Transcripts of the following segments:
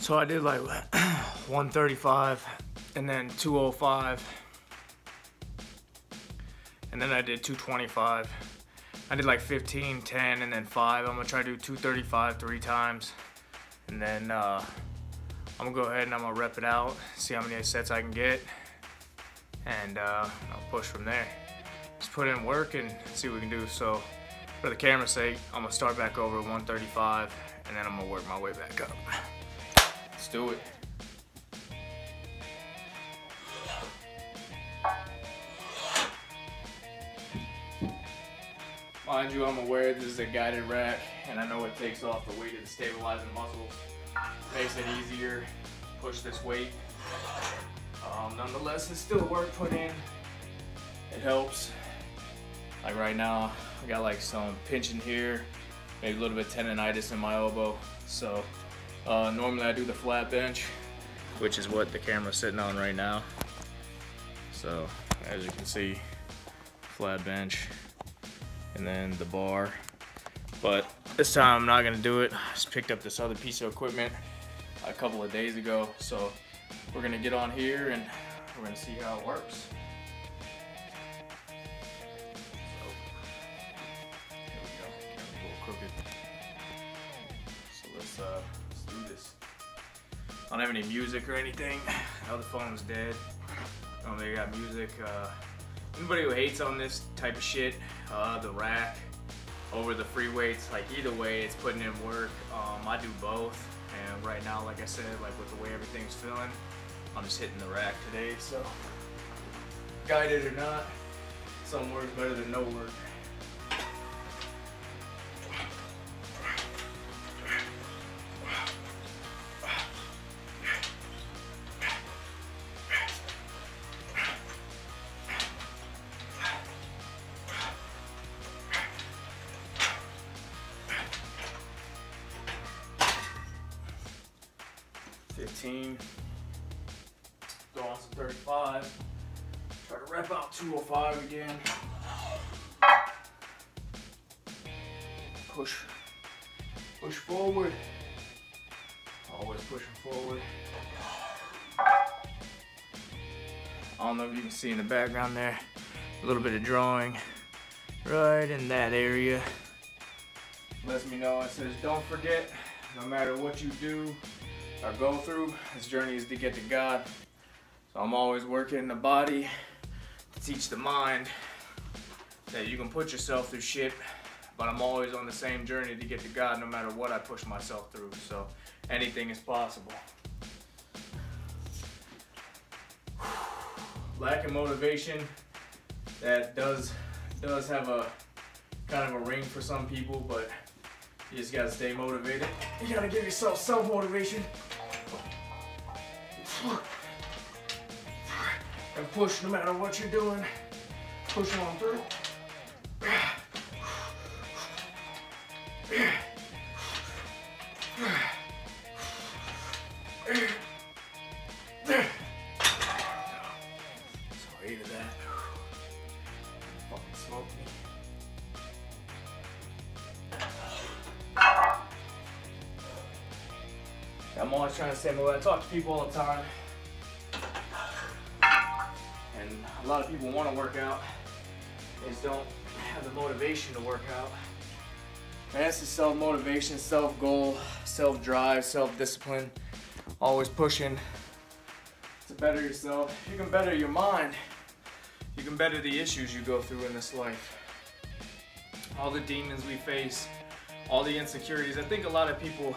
So I did like 135 and then 205 and then I did 225. I did like 15, 10, and then 5. I'm gonna try to do 235 3 times, and then I'm gonna go ahead and I'm gonna rep it out, see how many sets I can get, and I'll push from there. Just put in work and see what we can do. So for the camera's sake, I'm gonna start back over at 135, and then I'm gonna work my way back up. Let's do it. Mind you, I'm aware this is a guided rack, and I know it takes off the weight of the stabilizing muscles. Makes it easier to push this weight. Nonetheless, it's still work put in. It helps. Like right now, I got like some pinching here, maybe a little bit of tendonitis in my elbow. So normally I do the flat bench, which is what the camera's sitting on right now. So as you can see, flat bench, and then the bar. But this time I'm not gonna do it. I just picked up this other piece of equipment a couple of days ago. So we're gonna get on here and we're gonna see how it works. So here we go. Camera's a little crooked. So let's do this. I don't have any music or anything. The other phone's dead. I don't think I got music. Anybody who hates on this type of shit, the rack over the free weights, like either way, it's putting in work. I do both, and right now, like I said, like with the way everything's feeling, I'm just hitting the rack today. So, guided or not, some work's better than no work. Go on some 35. Try to rep out 205 again. Push forward. Always pushing forward. I don't know if you can see in the background there, a little bit of drawing right in that area. Lets me know, it says, don't forget, no matter what you do or go through, this journey is to get to God. So I'm always working the body to teach the mind that you can put yourself through shit, but I'm always on the same journey to get to God no matter what I push myself through. So anything is possible. Lack of motivation, that does have a kind of a ring for some people, but you just gotta stay motivated. You gotta give yourself self-motivation. And push no matter what you're doing. Push on through. So I hated that. Fucking smoked me. I'm always trying to say, I talk to people all the time, and a lot of people want to work out, they just don't have the motivation to work out. And that's the self-motivation, self-goal, self-drive, self-discipline, always pushing to better yourself. If you can better your mind, you can better the issues you go through in this life. All the demons we face, all the insecurities. I think a lot of people,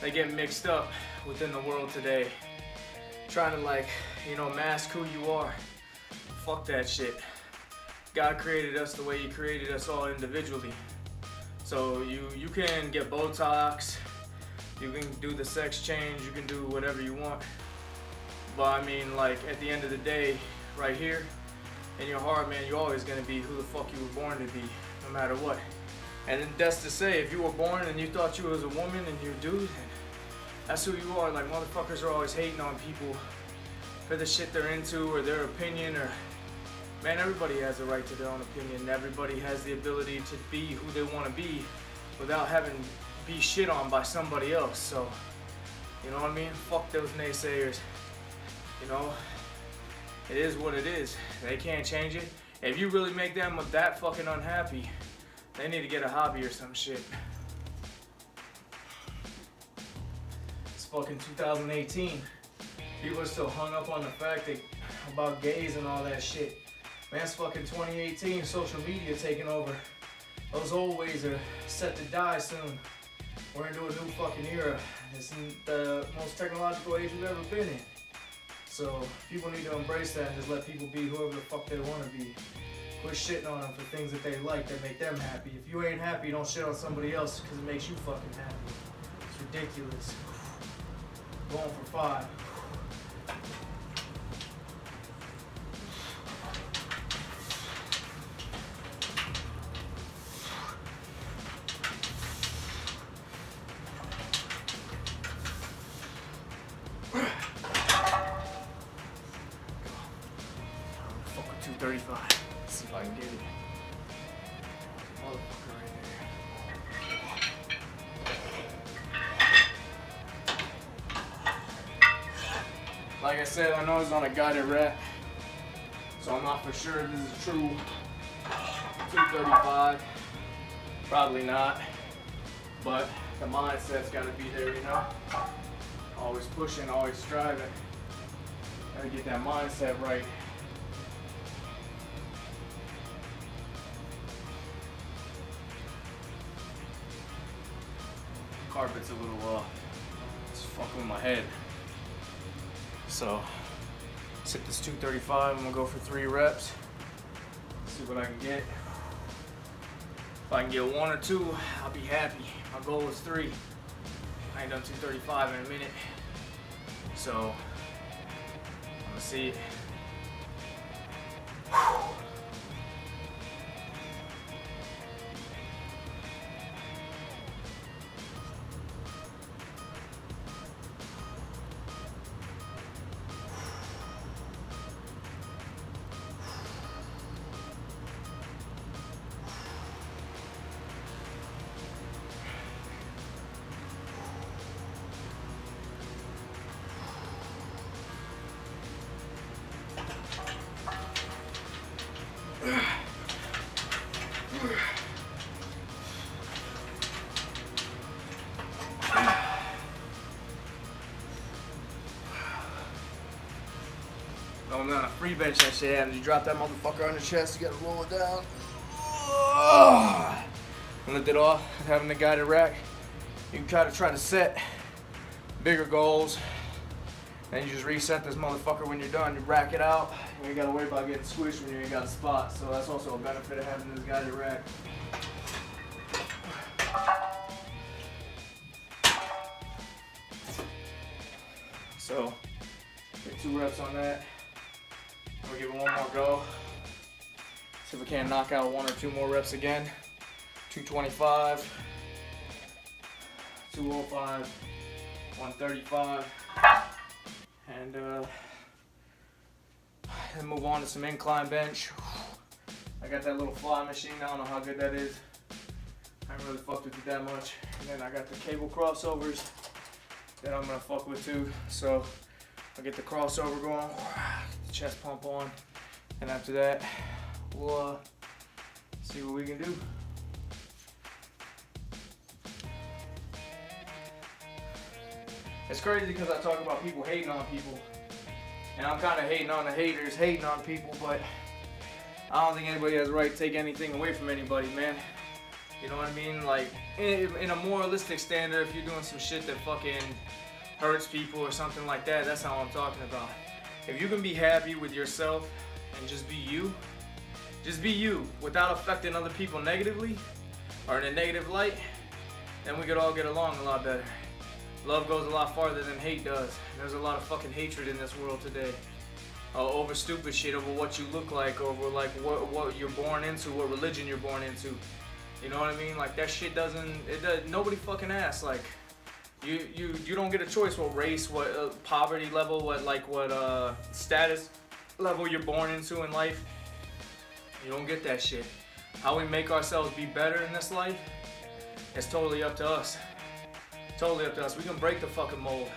they get mixed up within the world today, trying to mask who you are. Fuck that shit. God created us the way He created us all individually. So you can get Botox, you can do the sex change, you can do whatever you want. But I mean, like, at the end of the day, right here in your heart, man, you're always gonna be who the fuck you were born to be, no matter what. And that's to say, if you were born and you thought you was a woman and you're a dude, then that's who you are. Like, motherfuckers are always hating on people for the shit they're into or their opinion, or, man, everybody has a right to their own opinion. Everybody has the ability to be who they want to be without having to be shit on by somebody else. So You know what I mean? Fuck those naysayers. You know, it is what it is. They can't change it. If you really make them that fucking unhappy, they need to get a hobby or some shit. It's fucking 2018. People are still hung up on the fact that about gays and all that shit. Man, it's fucking 2018. Social media taking over. Those old ways are set to die soon. We're into a new fucking era. It's the most technological age we've ever been in. So people need to embrace that and just let people be whoever the fuck they want to be. Quit shitting on them for things that they like that make them happy. If you ain't happy, don't shit on somebody else because it makes you fucking happy. It's ridiculous. Going for 5. Fuck with 235. Let's see if I can get it. Motherfucker right there. Like I said, I know it's on a guided rack, so I'm not for sure if this is true. 235, probably not, but the mindset's got to be there, you know? Always pushing, always striving. Gotta get that mindset right. Carpet's a little, it's fucking with my head. So, let's hit this 235. I'm gonna go for 3 reps. See what I can get. If I can get 1 or 2, I'll be happy. My goal is 3. I ain't done 235 in a minute. So, I'm gonna see it. Going down a free bench, that shit happens. You drop that motherfucker on your chest, you gotta roll it down. And lift it off, having the guided rack. You can try to set bigger goals. And you just reset this motherfucker when you're done. You rack it out. You ain't gotta worry about getting squished when you ain't got a spot. So that's also a benefit of having this guided rack. So, get 2 reps on that. I'm gonna give it 1 more go. See if we can't knock out 1 or 2 more reps again. 225, 205, 135, and then move on to some incline bench. I got that little fly machine. I don't know how good that is. I haven't really fucked with it that much. And then I got the cable crossovers that I'm gonna fuck with too. So I'll get the crossover going, get the chest pump on, and after that, we'll see what we can do. It's crazy because I talk about people hating on people, and I'm kind of hating on the haters, hating on people, but I don't think anybody has the right to take anything away from anybody, man. You know what I mean? Like, in a moralistic standard, if you're doing some shit that fucking hurts people or something like that, that's not what I'm talking about. If you can be happy with yourself and just be you without affecting other people negatively or in a negative light, then we could all get along a lot better. Love goes a lot farther than hate does. There's a lot of fucking hatred in this world today. Over stupid shit, over what you look like, over like what you're born into, what religion you're born into. You know what I mean? Like that shit doesn't, nobody fucking asks. Like you don't get a choice what race, what poverty level, what status level you're born into in life. You don't get that shit. How we make ourselves be better in this life, it's totally up to us. Totally up to us. We can break the fucking mold.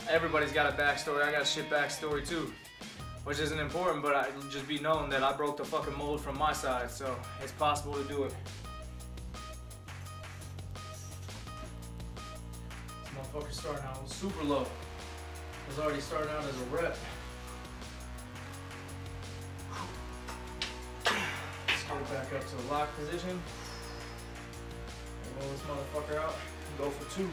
everybody's got a backstory. I got a shit backstory too, which isn't important, but I just be known that I broke the fucking mold from my side, so it's possible to do it. This motherfucker starting out super low. It's already starting out as a rep. Let's get it back up to the lock position. Roll this motherfucker out and go for 2.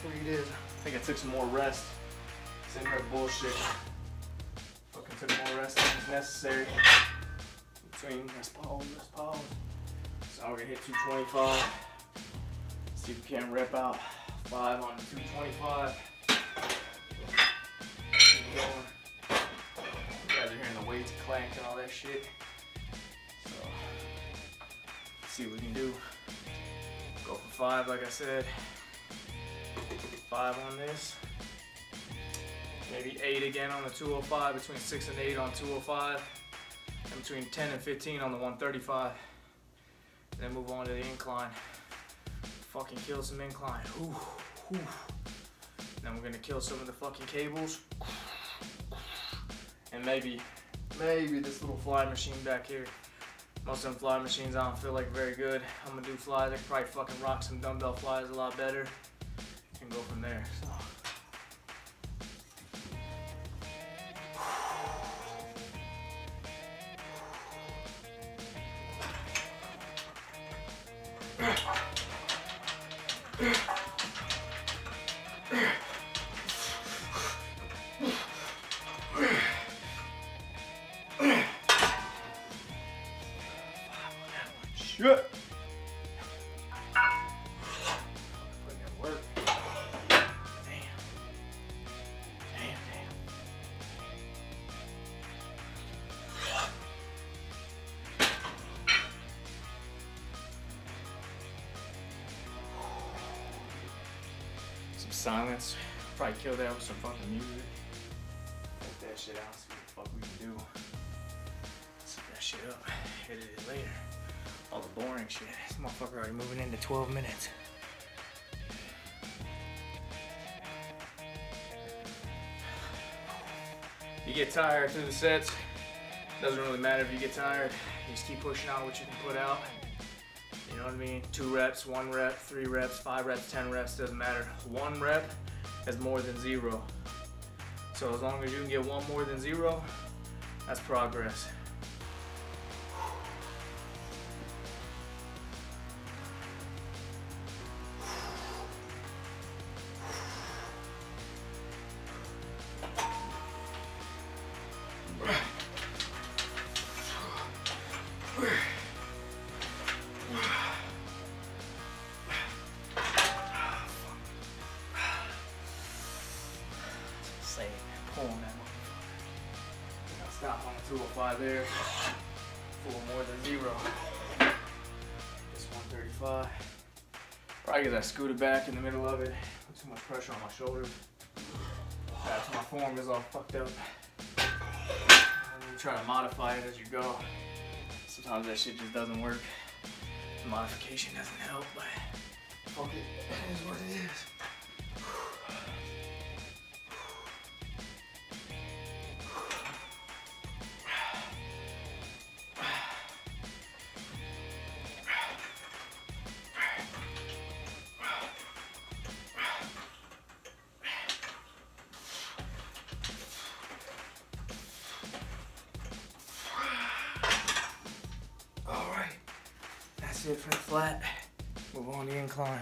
What you did? I think I took some more rest. Same rep bullshit. Fucking took more rest than was necessary. Between rest pause. So we're gonna hit 225. See if we can rep out 5 on 225. Keep going. You guys are hearing the weights clank and all that shit. So let's see what we can do. Go for 5, like I said. 5 on this. Maybe 8 again on the 205. Between 6 and 8 on 205. And between 10 and 15 on the 135. Then move on to the incline. Fucking kill some incline. Ooh, ooh. Then we're gonna kill some of the fucking cables. And maybe this little fly machine back here. Most of them fly machines I don't feel like very good. I'm gonna do flies. I could probably fucking rock some dumbbell flies a lot better. And go from there. So. Shit. Putting in work. Damn. Some silence. Probably kill that with some fucking music. Take that shit out, see what the fuck we can do. Set that shit up. Edit it later. All the boring shit. This motherfucker already moving into 12 minutes. You get tired through the sets. Doesn't really matter if you get tired. You just keep pushing out what you can put out. You know what I mean? 2 reps, 1 rep, 3 reps, 5 reps, 10 reps, doesn't matter. 1 rep is more than 0. So as long as you can get 1 more than 0, that's progress. Pulling that motherfucker. I'll stop on the 205 there. Full more than 0. This 135. Probably because I scooted back in the middle of it. Put too much pressure on my shoulders. So my form is all fucked up. And you try to modify it as you go. Sometimes that shit just doesn't work. The modification doesn't help, but fuck it. It is what it is. That's it for the flat. Move on the incline.